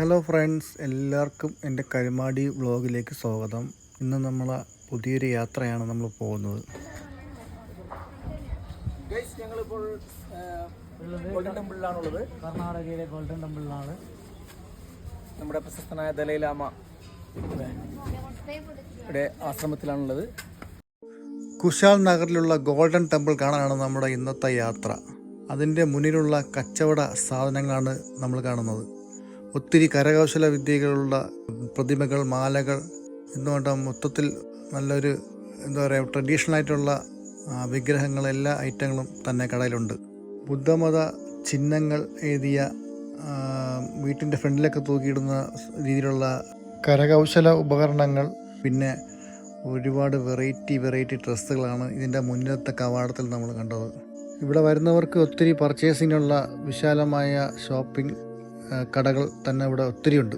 Hello friends, എല്ലാവർക്കും എൻ്റെ കരുമാടി വ്ളോഗിലേക്ക് സ്വാഗതം. ഇന്ന് നമ്മൾ പുതിയൊരു യാത്രയാണ് നമ്മൾ പോകുന്നത്. ഞങ്ങളിപ്പോൾ ഗോൾഡൻ ടെമ്പിളിലാണുള്ളത്. കർണാടകയിലെ ഗോൾഡൻ ടെമ്പിളിലാണ്. നമ്മുടെ പ്രശസ്തനായ ദലൈലാമ ഇവിടെ ആശ്രമത്തിലാണുള്ളത്. കുശാൽ നഗറിലുള്ള ഗോൾഡൻ ടെമ്പിൾ കാണാനാണ് നമ്മുടെ ഇന്നത്തെ യാത്ര. അതിൻ്റെ മുന്നിലുള്ള കച്ചവട സാധനങ്ങളാണ് നമ്മൾ കാണുന്നത്. ഒത്തിരി കരകൗശല വിദ്യകളുള്ള പ്രതിമകൾ, മാലകൾ എന്നുകൊണ്ട് മൊത്തത്തിൽ നല്ലൊരു ട്രഡീഷണൽ ആയിട്ടുള്ള വിഗ്രഹങ്ങൾ, എല്ലാ ഐറ്റങ്ങളും തന്നെ കടയിലുണ്ട്. ബുദ്ധമത ചിഹ്നങ്ങൾ എഴുതിയ വീട്ടിൻ്റെ ഫ്രണ്ടിലൊക്കെ തൂക്കിയിടുന്ന രീതിയിലുള്ള കരകൗശല ഉപകരണങ്ങൾ, പിന്നെ ഒരുപാട് വെറൈറ്റി ഡ്രസ്സുകളാണ് ഇതിൻ്റെ മുന്നിലത്തെ കവാടത്തിൽ നമ്മൾ കണ്ടത്. ഇവിടെ വരുന്നവർക്ക് ഒത്തിരി പർച്ചേസിങ്ങിനുള്ള വിശാലമായ ഷോപ്പിംഗ് കടകൾ തന്നെ ഇവിടെ ഒത്തിരിയുണ്ട്.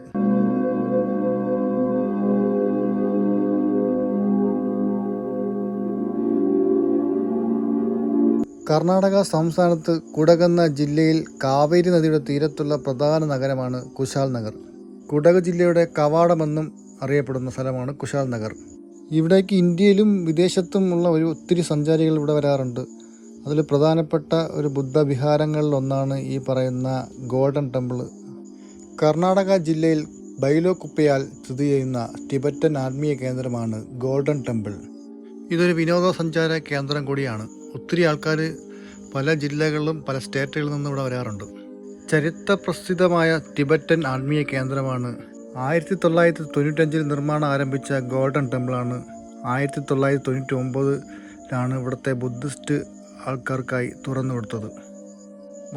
കർണാടക സംസ്ഥാനത്ത് കുടക് എന്ന ജില്ലയിൽ കാവേരി നദിയുടെ തീരത്തുള്ള പ്രധാന നഗരമാണ് കുശാൽ നഗർ. കുടക് ജില്ലയുടെ കവാടമെന്നും അറിയപ്പെടുന്ന സ്ഥലമാണ് കുശാൽ നഗർ. ഇവിടേക്ക് ഇന്ത്യയിലും വിദേശത്തും ഉള്ള ഒത്തിരി സഞ്ചാരികൾ ഇവിടെ വരാറുണ്ട്. അതിൽ പ്രധാനപ്പെട്ട ഒരു ബുദ്ധവിഹാരങ്ങളിലൊന്നാണ് ഈ പറയുന്ന ഗോൾഡൻ ടെമ്പിൾ. കർണാടക ജില്ലയിൽ ബൈലോകുപ്പയാൽ സ്ഥിതി ചെയ്യുന്ന ടിബറ്റൻ ആത്മീയ കേന്ദ്രമാണ് ഗോൾഡൻ ടെമ്പിൾ. ഇതൊരു വിനോദസഞ്ചാര കേന്ദ്രം കൂടിയാണ്. ഒത്തിരി ആൾക്കാർ പല ജില്ലകളിലും പല സ്റ്റേറ്റുകളിൽ നിന്നും ഇവിടെ വരാറുണ്ട്. ചരിത്ര പ്രസിദ്ധമായ ടിബറ്റൻ ആത്മീയ കേന്ദ്രമാണ്. 1995 നിർമ്മാണം ആരംഭിച്ച ഗോൾഡൻ ടെമ്പിളാണ് 1999 ഇവിടുത്തെ ബുദ്ധിസ്റ്റ് ആൾക്കാർക്കായി തുറന്നു കൊടുത്തത്.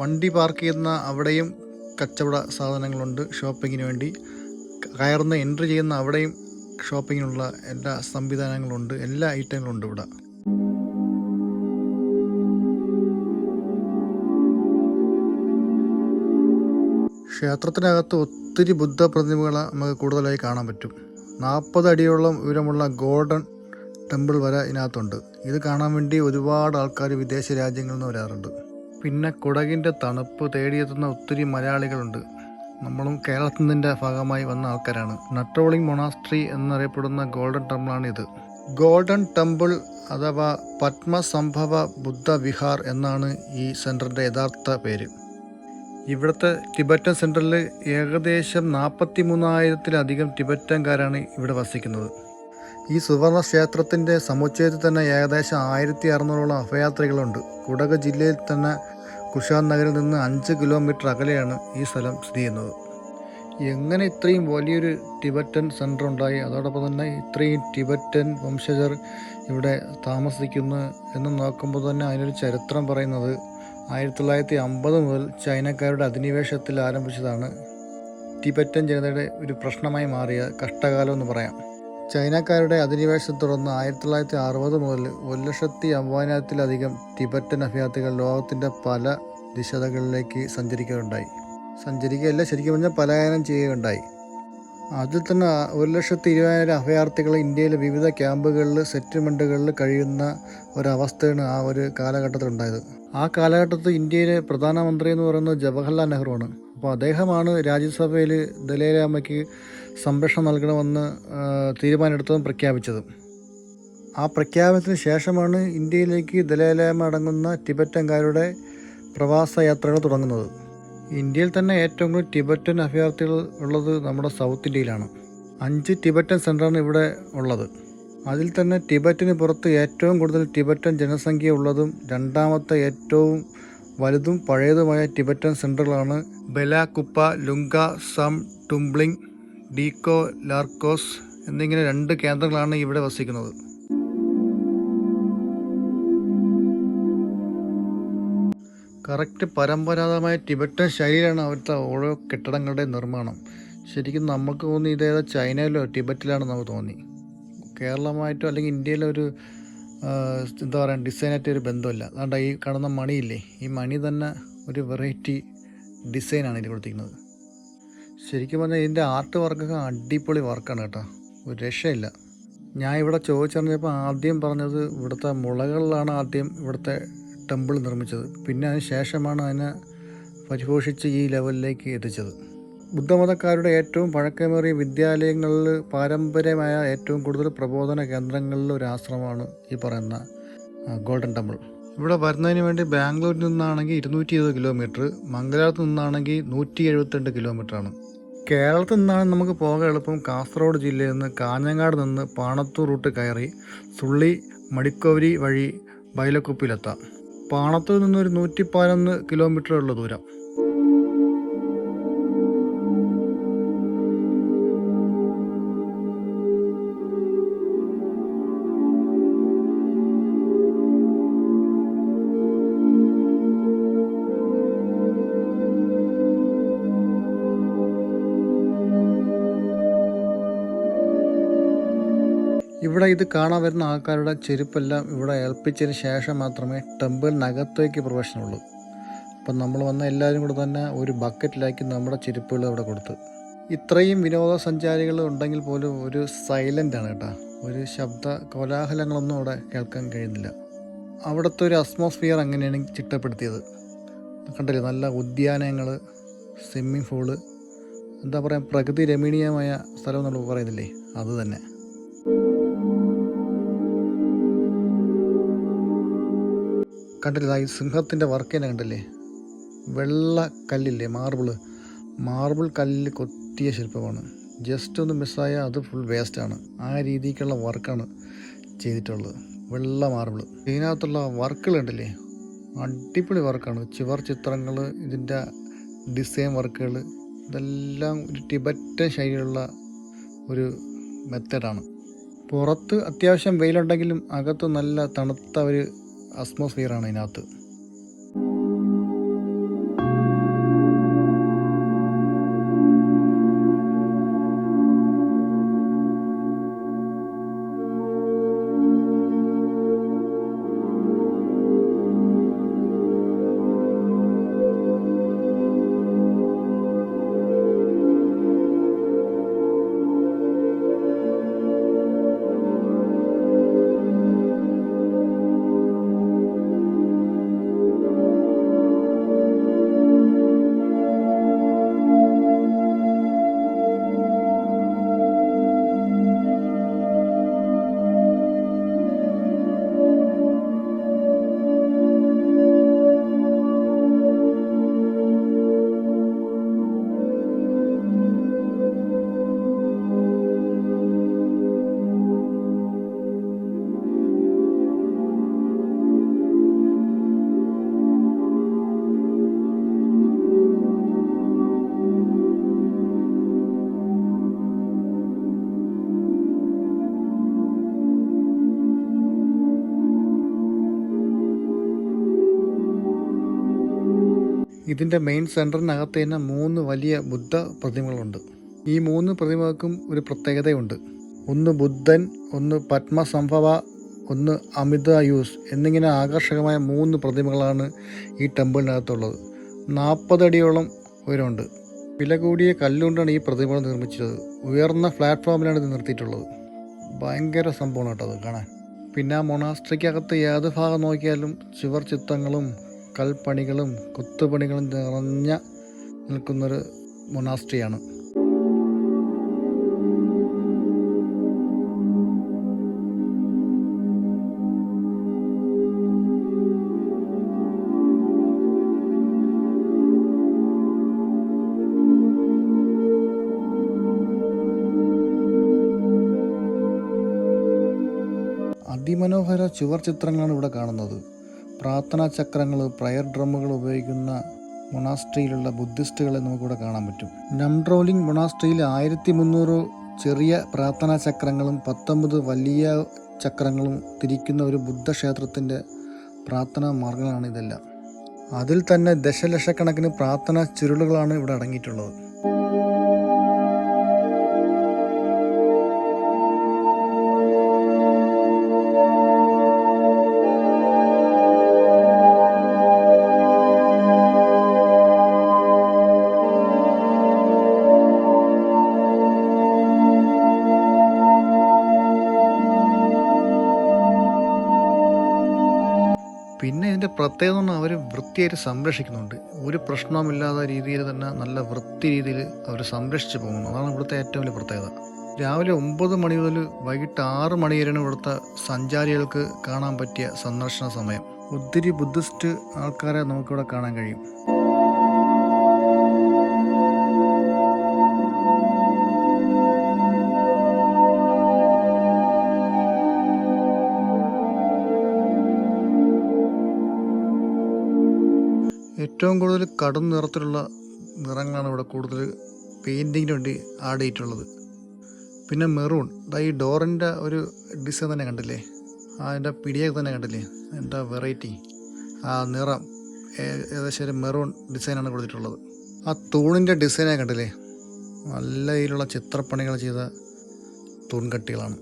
വണ്ടി പാർക്ക് ചെയ്യുന്ന അവിടെയും കച്ചവട സാധനങ്ങളുണ്ട്. ഷോപ്പിങ്ങിന് വേണ്ടി കയറുന്ന എൻട്രി ചെയ്യുന്ന അവിടെയും ഷോപ്പിങ്ങിനുള്ള എല്ലാ സംവിധാനങ്ങളുണ്ട്, എല്ലാ ഐറ്റങ്ങളുണ്ട് ഇവിടെ. ക്ഷേത്രത്തിനകത്ത് ഒത്തിരി ബുദ്ധ പ്രതിമകൾ നമുക്ക് കൂടുതലായി കാണാൻ പറ്റും. 40 അടിയോളം ഉയരമുള്ള ഗോൾഡൻ ടെമ്പിൾ വരെ ഇതിനകത്തുണ്ട്. ഇത് കാണാൻ വേണ്ടി ഒരുപാട് ആൾക്കാർ വിദേശ രാജ്യങ്ങളിൽ നിന്ന് വരാറുണ്ട്. പിന്നെ കുടകിൻ്റെ തണുപ്പ് തേടിയെത്തുന്ന ഒത്തിരി മലയാളികളുണ്ട്. നമ്മളും കേരളത്തിൽ നിന്നിൻ്റെ ഭാഗമായി വന്ന ആൾക്കാരാണ്. നട്രോളിംഗ് മൊണാസ്ട്രി എന്നറിയപ്പെടുന്ന ഗോൾഡൻ ടെമ്പിളാണിത്. ഗോൾഡൻ ടെമ്പിൾ അഥവാ പത്മസംഭവ ബുദ്ധ വിഹാർ എന്നാണ് ഈ സെൻറ്ററിൻ്റെ യഥാർത്ഥ പേര്. ഇവിടുത്തെ ടിബറ്റൻ സെൻറ്ററിൽ ഏകദേശം 43,000-ലധികം ടിബറ്റൻകാരാണ് ഇവിടെ വസിക്കുന്നത്. ഈ സുവർണ ക്ഷേത്രത്തിൻ്റെ സമുച്ചയത്തിൽ തന്നെ ഏകദേശം 1,600-ഓളം അഭയാത്രികളുണ്ട്. കുടക് ജില്ലയിൽ തന്നെ കുശാൽ നഗരിൽ നിന്ന് 5 കിലോമീറ്റർ അകലെയാണ് ഈ സ്ഥലം സ്ഥിതി ചെയ്യുന്നത്. എങ്ങനെ ഇത്രയും വലിയൊരു ടിബറ്റൻ സെൻറ്റർ ഉണ്ടായി, അതോടൊപ്പം തന്നെ ഇത്രയും ടിബറ്റൻ വംശജർ ഇവിടെ താമസിക്കുന്നു എന്ന് നോക്കുമ്പോൾ തന്നെ അതിനൊരു ചരിത്രം പറയുന്നത് 1950 മുതൽ ചൈനക്കാരുടെ അധിനിവേശത്തിൽ ആരംഭിച്ചതാണ് ടിബറ്റൻ ജനതയുടെ ഒരു പ്രശ്നമായി മാറിയ കഷ്ടകാലം എന്ന് പറയാം. ചൈനക്കാരുടെ അധിനിവേശത്തെ തുടർന്ന് 1960 മുതൽ 1,50,000-ലധികം ടിബറ്റൻ അഭയാർത്ഥികൾ ലോകത്തിൻ്റെ പല ദിശകളിലേക്ക് സഞ്ചരിക്കുകയല്ല, ശരിക്കും പറഞ്ഞാൽ പലായനം ചെയ്യുകയുണ്ടായി. അതിൽ തന്നെ 1,20,000 അഭയാർത്ഥികൾ ഇന്ത്യയിലെ വിവിധ ക്യാമ്പുകളിൽ, സെറ്റിൽമെൻറ്റുകളിൽ കഴിയുന്ന ഒരവസ്ഥയാണ് ആ ഒരു കാലഘട്ടത്തിലുണ്ടായത്. ആ കാലഘട്ടത്തിൽ ഇന്ത്യയിലെ പ്രധാനമന്ത്രി എന്ന് പറയുന്നത് ജവഹർലാൽ നെഹ്റുവാണ്. അപ്പോൾ അദ്ദേഹമാണ് രാജ്യസഭയിൽ ദലൈലാമയ്ക്ക് സംരക്ഷണം നൽകണമെന്ന് തീരുമാനമെടുത്തതും പ്രഖ്യാപിച്ചതും. ആ പ്രഖ്യാപനത്തിന് ശേഷമാണ് ഇന്ത്യയിലേക്ക് ദലൈലാമ അടങ്ങുന്ന ടിബറ്റൻകാരുടെ പ്രവാസ യാത്രകൾ തുടങ്ങുന്നത്. ഇന്ത്യയിൽ തന്നെ ഏറ്റവും കൂടുതൽ ടിബറ്റൻ അഭയാർത്ഥികൾ ഉള്ളത് നമ്മുടെ സൗത്ത് ഇന്ത്യയിലാണ്. 5 ടിബറ്റൻ സെൻ്ററാണ് ഇവിടെ ഉള്ളത്. അതിൽ തന്നെ ടിബറ്റിന് പുറത്ത് ഏറ്റവും കൂടുതൽ ടിബറ്റൻ ജനസംഖ്യ ഉള്ളതും രണ്ടാമത്തെ ഏറ്റവും വലുതും പഴയതുമായ ടിബറ്റൻ സെൻ്ററുകളാണ് ബെലാകുപ്പ, ലുങ്ക, സം, ടുംബ്ലിംഗ്, ഡീക്കോ, ലാർക്കോസ് എന്നിങ്ങനെ 2 കേന്ദ്രങ്ങളാണ് ഇവിടെ വസിക്കുന്നത്. കറക്റ്റ് പരമ്പരാഗതമായ ടിബറ്റൻ ശൈലിയിലാണ് അവിടുത്തെ ഓരോ കെട്ടിടങ്ങളുടെ നിർമ്മാണം. ശരിക്കും നമുക്ക് തോന്നി ഇതേതാ ചൈനയിലോ ടിബറ്റിലാണോ നമുക്ക് തോന്നി. കേരളമായിട്ടോ അല്ലെങ്കിൽ ഇന്ത്യയിലെ ഒരു ഡിസൈനായിട്ട് ഒരു ബന്ധമില്ല. അതുകൊണ്ട് ഈ കാണുന്ന മണിയില്ലേ, ഈ മണി തന്നെ ഒരു വെറൈറ്റി ഡിസൈനാണ് ഇതിൽ കൊടുത്തിരിക്കുന്നത്. ശരിക്കും പറഞ്ഞാൽ ഇതിൻ്റെ ആർട്ട് വർക്കൊക്കെ അടിപൊളി വർക്കാണ് കേട്ടോ, ഒരു രക്ഷയില്ല. ഞാൻ ഇവിടെ ചോദിച്ചറിഞ്ഞപ്പോൾ ആദ്യം പറഞ്ഞത് ഇവിടുത്തെ മുളകളിലാണ് ആദ്യം ഇവിടുത്തെ ടെമ്പിൾ നിർമ്മിച്ചത്. പിന്നെ അതിന് ശേഷമാണ് അതിനെ പരിപോഷിച്ച് ഈ ലെവലിലേക്ക് എത്തിച്ചത്. ബുദ്ധമതക്കാരുടെ ഏറ്റവും പഴക്കമേറിയ വിദ്യാലയങ്ങളിൽ പാരമ്പര്യമായ ഏറ്റവും കൂടുതൽ പ്രബോധന കേന്ദ്രങ്ങളിൽ ഒരു ആശ്രമമാണ് ഈ പറയുന്ന ഗോൾഡൻ ടെമ്പിൾ. ഇവിടെ വരുന്നതിന് വേണ്ടി ബാംഗ്ലൂരിൽ നിന്നാണെങ്കിൽ 220 കിലോമീറ്റർ, മംഗലാപുരത്ത് നിന്നാണെങ്കിൽ 172 കിലോമീറ്ററാണ്. കേരളത്തിൽ നിന്നാണ് നമുക്ക് പോകാൻ എളുപ്പം. കാസർഗോഡ് ജില്ലയിൽ നിന്ന് കാഞ്ഞങ്ങാട് നിന്ന് പാണത്തൂർ റൂട്ട് കയറി സുള്ളി മടിക്കോവരി വഴി ബൈലക്കുപ്പിലെത്താം. പാണത്തൂർ നിന്നൊരു 111 കിലോമീറ്ററുള്ള ദൂരം. ഇവിടെ ഇത് കാണാൻ വരുന്ന ആൾക്കാരുടെ ചെരുപ്പെല്ലാം ഇവിടെ ഏൽപ്പിച്ചതിന് ശേഷം മാത്രമേ ടെമ്പിളിനകത്തേക്ക് പ്രവേശനമുള്ളൂ. അപ്പം നമ്മൾ വന്ന എല്ലാവരും കൂടെ തന്നെ ഒരു ബക്കറ്റിലാക്കി നമ്മുടെ ചെരുപ്പുകൾ അവിടെ കൊടുത്ത്. ഇത്രയും വിനോദസഞ്ചാരികൾ ഉണ്ടെങ്കിൽ പോലും ഒരു സൈലൻ്റ് ആണ് കേട്ടോ. ഒരു ശബ്ദ കോലാഹലങ്ങളൊന്നും അവിടെ കേൾക്കാൻ കഴിയുന്നില്ല. അവിടുത്തെ ഒരു അറ്റ്മോസ്ഫിയർ അങ്ങനെയാണ് ചിട്ടപ്പെടുത്തിയത്. കണ്ടില്ലേ, നല്ല ഉദ്യാനങ്ങൾ, സ്വിമ്മിംഗ് പൂള്, എന്താ പറയുക, പ്രകൃതി രമണീയമായ സ്ഥലം നമ്മൾ പറയുന്നില്ലേ, അത് തന്നെ. കണ്ടില്ല, ഈ സിംഹത്തിൻ്റെ വർക്ക് തന്നെ കണ്ടില്ലേ, വെള്ള കല്ലില്ലേ, മാർബിൾ കല്ലിൽ കൊത്തിയ ശില്പമാണ്. ജസ്റ്റ് ഒന്ന് മിസ്സായാൽ അത് ഫുൾ വേസ്റ്റാണ്. ആ രീതിക്കുള്ള വർക്കാണ് ചെയ്തിട്ടുള്ളത്. വെള്ള മാർബിൾ, ഇതിനകത്തുള്ള വർക്കുകൾ ഉണ്ടല്ലേ, അടിപൊളി വർക്കാണ്. ചുവർ ചിത്രങ്ങൾ, ഇതിൻ്റെ ഡിസൈൻ വർക്കുകൾ, ഇതെല്ലാം ഒരു ടിബറ്റൻ ശൈലിയിലുള്ള ഒരു മെത്തേഡാണ്. പുറത്ത് അത്യാവശ്യം വെയിലുണ്ടെങ്കിലും അകത്ത് നല്ല തണുത്ത ഒരു അറ്റ്മോസ്ഫിയറാണ് ഇതിനകത്ത്. ഇതിൻ്റെ മെയിൻ സെൻറ്ററിനകത്ത് തന്നെ 3 വലിയ ബുദ്ധ പ്രതിമകളുണ്ട്. ഈ 3 പ്രതിമകൾക്കും ഒരു പ്രത്യേകതയുണ്ട്. ഒന്ന് ബുദ്ധൻ, ഒന്ന് പത്മസംഭവ, ഒന്ന് അമിതായൂസ് എന്നിങ്ങനെ ആകർഷകമായ 3 പ്രതിമകളാണ് ഈ ടെമ്പിളിനകത്തുള്ളത്. 40 അടിയോളം ഉയരമുണ്ട്. വില കൂടിയ കല്ലുകൊണ്ടാണ് ഈ പ്രതിമകൾ നിർമ്മിച്ചത്. ഉയർന്ന പ്ലാറ്റ്ഫോമിലാണ് ഇത് നിർത്തിയിട്ടുള്ളത്. ഭയങ്കര സംഭവമാണ് കേട്ടോ അത് കാണാൻ. പിന്നെ ആ മൊണാസ്ട്രിക്കകത്ത് ഏത് ഭാഗം നോക്കിയാലും ചുവർ ചിത്രങ്ങളും കൽപ്പണികളും കൊത്തുപണികളും നിറഞ്ഞ നിൽക്കുന്നൊരു മൊണാസ്ട്രിയാണ്. അതിമനോഹര ചുവർ ചിത്രങ്ങളാണ് ഇവിടെ കാണുന്നത്. പ്രാർത്ഥനാ ചക്രങ്ങൾ, പ്രയർ ഡ്രമ്മുകൾ ഉപയോഗിക്കുന്ന മൊണാസ്ട്രിയിലുള്ള ബുദ്ധിസ്റ്റുകളെ നമുക്കിവിടെ കാണാൻ പറ്റും. നംഡ്രോലിംഗ് മൊണാസ്ട്രിയിൽ 1300 ചെറിയ പ്രാർത്ഥനാ ചക്രങ്ങളും 19 വലിയ ചക്രങ്ങളും തിരിക്കുന്ന ഒരു ബുദ്ധക്ഷേത്രത്തിൻ്റെ പ്രാർത്ഥനാ മാർഗങ്ങളാണ് ഇതെല്ലാം. അതിൽ തന്നെ ദശലക്ഷക്കണക്കിന് പ്രാർത്ഥനാ ചുരുളുകളാണ് ഇവിടെ അടങ്ങിയിട്ടുള്ളത്. പിന്നെ ഇതിൻ്റെ പ്രത്യേകത എന്ന് പറഞ്ഞാൽ അവർ വൃത്തിയായിട്ട് സംരക്ഷിക്കുന്നുണ്ട്. ഒരു പ്രശ്നവുമില്ലാത്ത രീതിയിൽ തന്നെ നല്ല വൃത്തി രീതിയിൽ അവർ സംരക്ഷിച്ച് പോകുന്നു. അതാണ് ഇവിടുത്തെ ഏറ്റവും വലിയ പ്രത്യേകത. രാവിലെ 9 മണി മുതൽ വൈകിട്ട് 6 മണി വരെയാണ് ഇവിടുത്തെ സഞ്ചാരികൾക്ക് കാണാൻ പറ്റിയ സന്ദർശന സമയം. ഒത്തിരി ബുദ്ധിസ്റ്റ് ആൾക്കാരെ നമുക്കിവിടെ കാണാൻ കഴിയും. ഏറ്റവും കൂടുതൽ കടും നിറത്തിലുള്ള നിറങ്ങളാണ് ഇവിടെ കൂടുതൽ പെയിൻറ്റിങ്ങിന് വേണ്ടി ആഡ് ചെയ്തിട്ടുള്ളത്. പിന്നെ മെറൂൺ, ഈ ഡോറിൻ്റെ ഒരു ഡിസൈൻ തന്നെ കണ്ടില്ലേ, അതിൻ്റെ പിടിയൊക്കെ തന്നെ കണ്ടില്ലേ, എന്താ വെറൈറ്റി. ആ നിറം ഏകദേശം ഒരു മെറൂൺ ഡിസൈനാണ് കൊടുത്തിട്ടുള്ളത്. ആ തൂണിൻ്റെ ഡിസൈനെ കണ്ടില്ലേ, നല്ല രീതിയിലുള്ള ചിത്രപ്പണികൾ ചെയ്ത തൂൺകട്ടികളാണ്.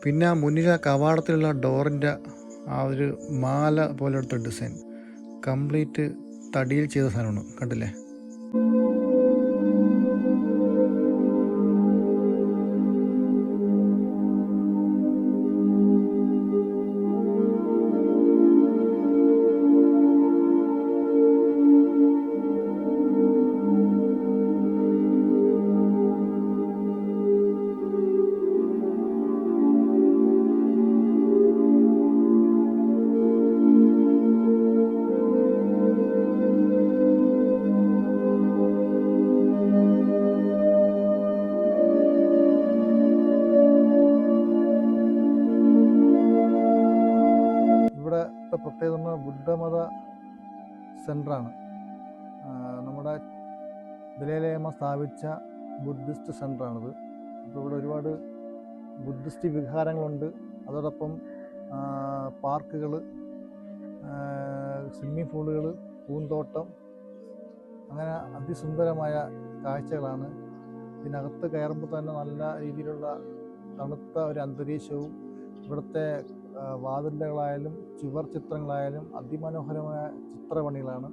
പിന്നെ ആ മുന്നിലെ കവാടത്തിലുള്ള ഡോറിൻ്റെ ആ ഒരു മാല പോലെടുത്ത ഡിസൈൻ കംപ്ലീറ്റ് തടിയിൽ ചെയ്ത സാധനമാണ്, കണ്ടില്ലേ. പ്രത്യേകത ബുദ്ധമത സെൻ്ററാണ്. നമ്മുടെ ദലൈലാമ സ്ഥാപിച്ച ബുദ്ധിസ്റ്റ് സെൻ്ററാണിത്. അപ്പോൾ ഇവിടെ ഒരുപാട് ബുദ്ധിസ്റ്റ് വിഹാരങ്ങളുണ്ട്. അതോടൊപ്പം പാർക്കുകൾ, സ്വിമ്മിംഗ് പൂളുകൾ, പൂന്തോട്ടം, അങ്ങനെ അതിസുന്ദരമായ കാഴ്ചകളാണ്. ഇതിനകത്ത് കയറുമ്പോൾ തന്നെ നല്ല രീതിയിലുള്ള തണുത്ത ഒരു അന്തരീക്ഷവും ഇവിടുത്തെ വാതിലുകളായാലും ചുവർ ചിത്രങ്ങളായാലും അതിമനോഹരമായ ചിത്രപണികളാണ്.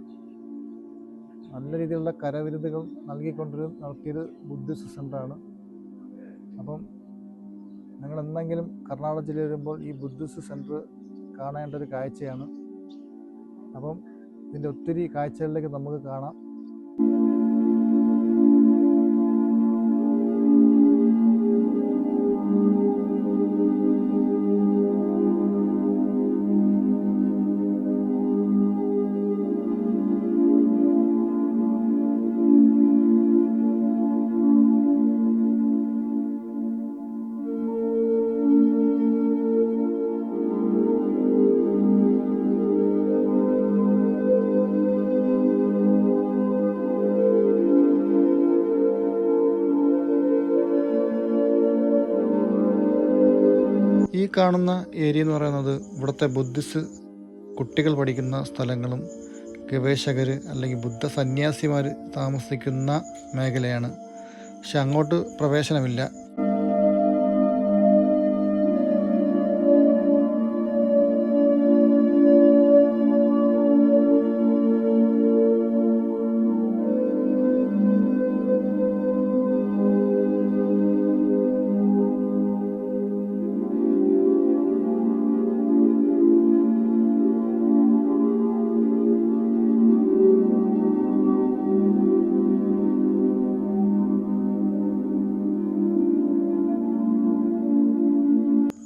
നല്ല രീതിയിലുള്ള കരവിരുതുകൾ നടത്തിയൊരു ബുദ്ധിസ്റ്റ് സെൻ്ററാണ്. അപ്പം നിങ്ങൾ എന്തെങ്കിലും കർണാടക ജില്ലയിൽ വരുമ്പോൾ ഈ ബുദ്ധിസ്റ്റ് സെൻ്റർ കാണേണ്ട ഒരു കാഴ്ചയാണ്. അപ്പം ഇതിൻ്റെ ഒത്തിരി കാഴ്ചകളിലേക്ക് നമുക്ക് കാണാം. ഈ കാണുന്ന ഏരിയ എന്ന് പറയുന്നത് ഇവിടുത്തെ ബുദ്ധിസ്റ്റ് കുട്ടികൾ പഠിക്കുന്ന സ്ഥലങ്ങളും ഗവേഷകർ അല്ലെങ്കിൽ ബുദ്ധ സന്യാസിമാർ താമസിക്കുന്ന മേഖലയാണ്. പക്ഷെ അങ്ങോട്ട് പ്രവേശനമില്ല.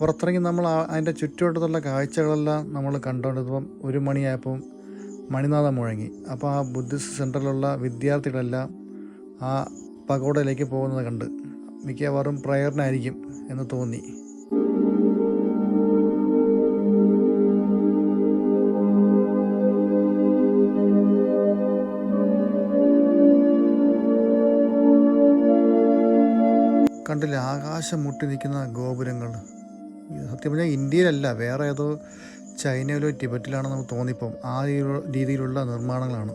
പുറത്തിറങ്ങി നമ്മൾ അതിൻ്റെ ചുറ്റുവട്ടത്തുള്ള കാഴ്ചകളെല്ലാം നമ്മൾ കണ്ടുകൊണ്ടിരുന്നപ്പം 1 മണിയായപ്പം മണിനാഥം മുഴങ്ങി. അപ്പോൾ ആ ബുദ്ധിസ്റ്റ് സെൻറ്ററിലുള്ള വിദ്യാർത്ഥികളെല്ലാം ആ പഗോഡയിലേക്ക് പോകുന്നത് കണ്ട് മിക്കവാറും പ്രയറിനായിരിക്കും എന്ന് തോന്നി. കണ്ടില്ല ആകാശം മുട്ടി നിൽക്കുന്ന ഗോപുരങ്ങൾ. സത്യം പറഞ്ഞാൽ ഇന്ത്യയിലല്ല, വേറെ ഏതോ ചൈനയിലോ ടിബറ്റിലാണോ നമുക്ക് തോന്നിപ്പം. ആ രീതിയിലുള്ള നിർമ്മാണങ്ങളാണ്.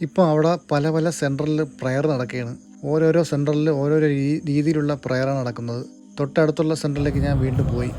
ഇപ്പോൾ അവിടെ പല പല സെൻറ്ററിൽ പ്രയർ നടക്കുകയാണ്. ഓരോരോ സെൻറ്ററിൽ ഓരോരോ രീതിയിലുള്ള പ്രയറാണ് നടക്കുന്നത്. തൊട്ടടുത്തുള്ള സെൻറ്ററിലേക്ക് ഞാൻ വീണ്ടും പോയി.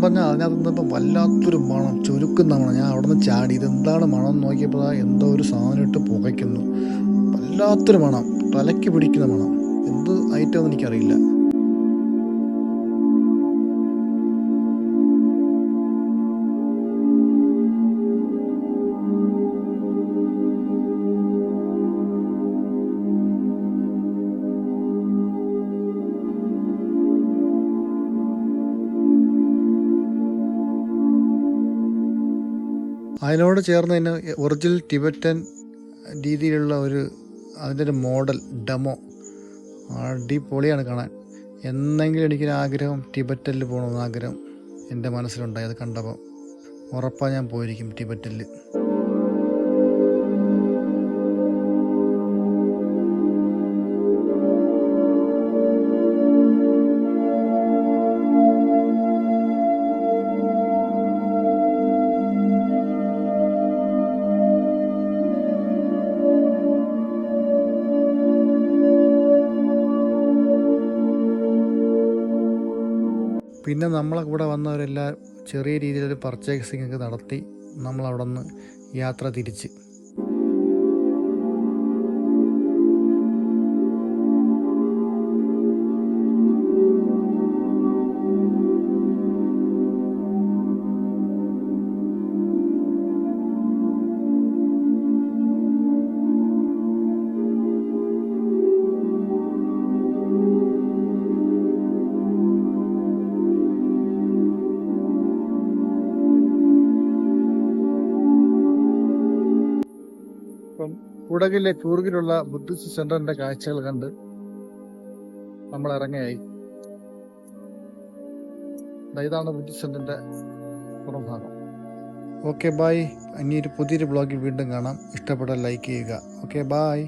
പറഞ്ഞാൽ അതിനകത്ത് നിന്നിപ്പം വല്ലാത്തൊരു മണം, ചുരുക്കുന്ന മണം. ഞാൻ അവിടെ നിന്ന് ചാടി, ഇതെന്താണ് മണം എന്ന് നോക്കിയപ്പോൾ എന്തോ ഒരു സാധനം ഇട്ട് പുകയ്ക്കുന്നു. വല്ലാത്തൊരു മണം, തലയ്ക്ക് പിടിക്കുന്ന മണം. എന്ത് ഐറ്റം എന്ന് എനിക്കറിയില്ല. അതിനോട് ചേർന്ന് തന്നെ ഒറിജിനൽ ടിബറ്റൻ രീതിയിലുള്ള അതിൻ്റെ ഒരു മോഡൽ ഡെമോ അടിപൊളിയാണ് കാണാൻ. എന്നെങ്കിലും എനിക്കൊരാഗ്രഹം ടിബറ്റനിൽ പോകണമെന്ന് ആഗ്രഹം എൻ്റെ മനസ്സിലുണ്ടായി. അത് കണ്ടപ്പോൾ ഉറപ്പാണ് ഞാൻ പോയിരിക്കും ടിബറ്റനിൽ. പിന്നെ നമ്മളെ കൂടെ വന്നവരെല്ലാം ചെറിയ രീതിയിലൊരു പർച്ചേസിംഗ് ഒക്കെ നടത്തി നമ്മളവിടെ നിന്ന് യാത്ര തിരിച്ച്. കുടകിലെ കൂർഗിലുള്ള ബുദ്ധിസ്റ്റ് സെന്ററിന്റെ കാഴ്ചകൾ കണ്ട് നമ്മൾ ഇറങ്ങിയായി. ഇതാണ് ബുദ്ധിസ്റ്റ് സെന്ററിന്റെ പുറംഭാഗം. Okay, bye. ഇനി ഒരു പുതിയൊരു ബ്ലോഗിൽ വീണ്ടും കാണാം. ഇഷ്ടപ്പെട്ടാൽ ലൈക്ക് ചെയ്യുക. Okay, bye.